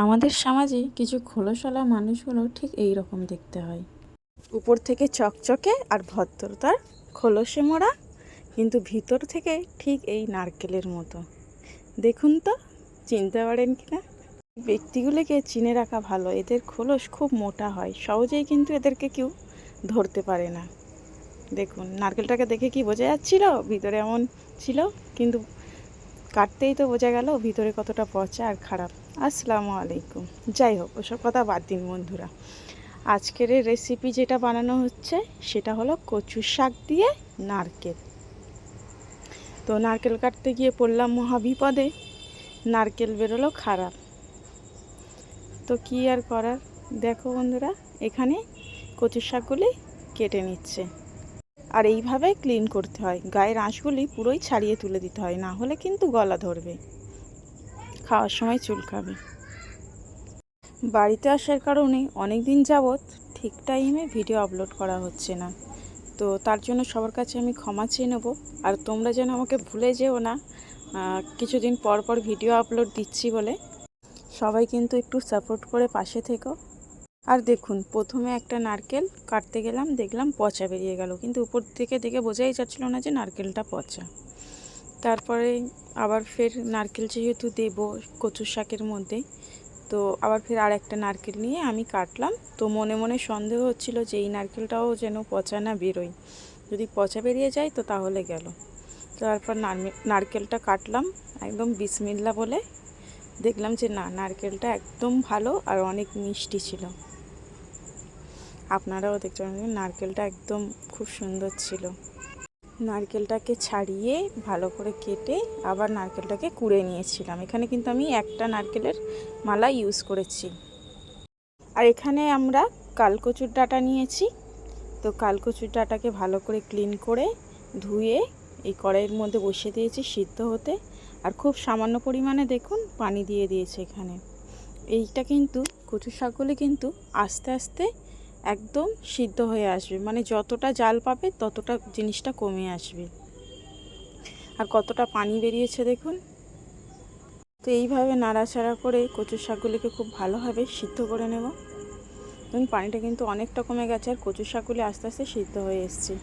আমাদের সমাজে কিছু খোলসওয়ালা মানুষগুলো ঠিক এই রকম দেখতে হয়। উপর থেকে চকচকে আর ভদ্রতার খোলসে মোড়া, কিন্তু ভিতর থেকে ঠিক এই নারকেলের মতো। দেখুন তো, চিনতে পারেন কিনা? ব্যক্তিগুলোকে চিনে রাখা ভালো। এদের খোলস খুব মোটা হয়, সহজেই কিন্তু এদেরকে কেউ ধরতে পারে না। দেখুন, নারকেলটাকে দেখে কি বোঝা যাচ্ছিল ভিতরে এমন ছিল, কিন্তু কাটতেই তো বোঝা গেল ভিতরে কতটা পচা আর খারাপ। আসসালামু আলাইকুম। যাই হোক, ওসব কথা বাদ দিন বন্ধুরা। আজকের এই রেসিপি যেটা বানানো হচ্ছে সেটা হলো কচু শাক দিয়ে নারকেল। তো নারকেল কাটতে গিয়ে পড়লাম মহা বিপদে, নারকেল বেরোলো খারাপ। তো কী আর করার, দেখো বন্ধুরা, এখানে কচু শাকগুলি কেটে নিচ্ছে। আর এইভাবে ক্লিন করতে হয়, গায়ের আঁশগুলি পুরোই ছাড়িয়ে তুলে দিতে হয়, না হলে কিন্তু গলা ধরবে, খাওয়ার সময় চুলকাবে। বাড়িতে আসার কারণে অনেক দিন যাবৎ ঠিক টাইমে ভিডিও আপলোড করা হচ্ছে না, তো তার জন্য সবার কাছে আমি ক্ষমা চেয়ে নেব। আর তোমরা যেন আমাকে ভুলে যেও না, কিছুদিন পর পর ভিডিও আপলোড দিচ্ছি বলে। সবাই কিন্তু একটু সাপোর্ট করে পাশে থেকো। আর দেখুন, প্রথমে একটা নারকেল কাটতে গেলাম, দেখলাম পচা বেরিয়ে গেল, কিন্তু উপর থেকে দেখে বোঝাই যাচ্ছিল না যে নারকেলটা পচা। তারপরে আবার ফের নারকেল যেহেতু দেবো কচু শাকের মধ্যে, তো আবার ফের আর একটা নারকেল নিয়ে আমি কাটলাম। তো মনে মনে সন্দেহ হচ্ছিল যে এই নারকেলটাও যেন পচা না বেরোয়, যদি পচা বেরিয়ে যায় তো তাহলে গেল। তারপর নারকেলটা কাটলাম একদম বিসমিল্লা বলে, দেখলাম যে না, নারকেলটা একদম ভালো আর অনেক মিষ্টি ছিল। আপনারাও দেখতে পারেন, নারকেলটা একদম খুব সুন্দর ছিল। নারকেলটাকে ছাড়িয়ে ভালো করে কেটে আবার নারকেলটাকে কুড়ে নিয়েছিলাম। এখানে কিন্তু আমি একটা নারকেলের মালা ইউজ করেছি। আর এখানে আমরা কালকচুর ডাঁটা নিয়েছি। তো কালকচুর ডাঁটাকে ভালো করে ক্লিন করে ধুয়ে এই কড়াইয়ের মধ্যে বসিয়ে দিয়েছি সিদ্ধ হতে। আর খুব সামান্য পরিমাণে দেখুন পানি দিয়ে দিয়েছে এখানে। এইটা কিন্তু কচু শাকগুলি কিন্তু আস্তে আস্তে একদম সিদ্ধ হয়ে আসবে, মানে যতটা জাল পাবে ততটা জিনিসটা কমে আসবে। আর কতটা পানি বেরিয়েছে দেখুন। তো এইভাবে নাড়াচাড়া করে কচু শাকগুলিকে খুব ভালোভাবে সিদ্ধ করে নেব। দেখুন, পানিটা কিন্তু অনেকটা কমে গেছে আর কচু শাকগুলি আস্তে আস্তে সিদ্ধ হয়ে এসছে।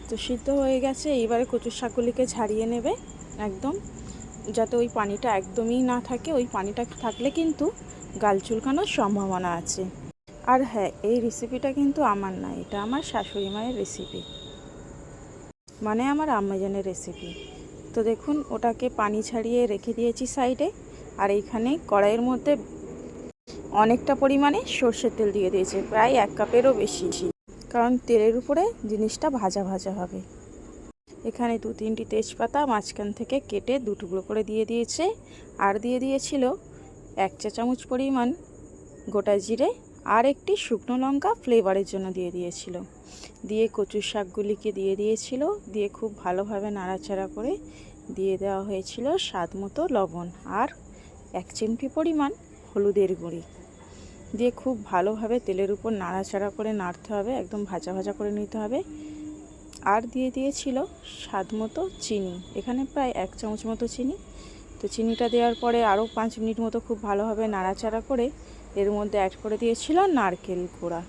তো সিদ্ধ হয়ে গেছে, এইবারে কচু শাকগুলিকে ঝারিয়ে নেবে একদম, যাতে ওই পানিটা একদমই না থাকে। ওই পানিটা থাকলে কিন্তু গাল চুলকানোর সম্ভাবনা আছে। আর হ্যাঁ, এই রেসিপিটা কিন্তু আমার না, এটা আমার শাশুড়ি মায়ের রেসিপি, মানে আমার আম্মাজানের রেসিপি। তো দেখুন, ওটাকে পানি ছাড়িয়ে রেখে দিয়েছি সাইডে। আর এইখানে কড়াইয়ের মধ্যে অনেকটা পরিমাণে সর্ষের তেল দিয়ে দিয়েছে, প্রায় 1 কাপেরও বেশি, কারণ তেলের উপরে জিনিসটা ভাজা ভাজা হবে। এখানে 2-3টি তেজপাতা মাঝখান থেকে কেটে 2 টুকরো করে দিয়ে দিয়েছে। আর দিয়ে দিয়েছিল 1 চা চামচ পরিমাণ গোটা জিরে, আর একটি শুকনো লঙ্কা ফ্লেভারের জন্য দিয়ে দিয়েছিল। দিয়ে কচু শাকগুলিকে দিয়ে দিয়েছিল, দিয়ে খুব ভালোভাবে নাড়াচাড়া করে দিয়ে দেওয়া হয়েছিল স্বাদ মতো লবণ আর 1 চিমটি পরিমাণ হলুদের গুঁড়ি। দিয়ে খুব ভালোভাবে তেলের উপর নাড়াচাড়া করে নাড়তে হবে, একদম ভাজা ভাজা করে নিতে হবে। আর দিয়ে দিয়েছিল স্বাদ মতো চিনি, এখানে প্রায় 1 চামচ মতো চিনি। তো চিনিটা দেওয়ার পরে আরও 5 মিনিট মতো খুব ভালোভাবে নাড়াচাড়া করে এর মধ্যে অ্যাড করে দিয়েছিল নারকেল কোড়া।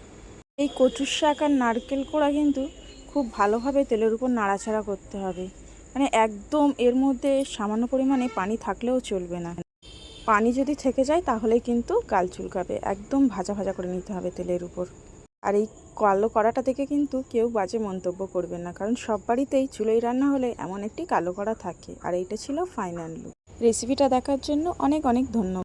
এই কচুর শাক আর নারকেল কোড়া কিন্তু খুব ভালোভাবে তেলের উপর নাড়াচাড়া করতে হবে, মানে একদম এর মধ্যে সামান্য পরিমাণে পানি থাকলেও চলবে না। পানি যদি থেকে যায় তাহলে কিন্তু গাল চুলকাবে, একদম ভাজা ভাজা করে নিতে হবে তেলের উপর। আর এই কালো কড়াটা দেখে কিন্তু কেউ বাজে মন্তব্য করবেন না, কারণ সব বাড়িতেই চুলোয় রান্না হলে এমন একটি কালো কড়া থাকে। আর এইটা ছিল ফাইনাল লুক। রেসিপিটা দেখার জন্য অনেক অনেক ধন্যবাদ।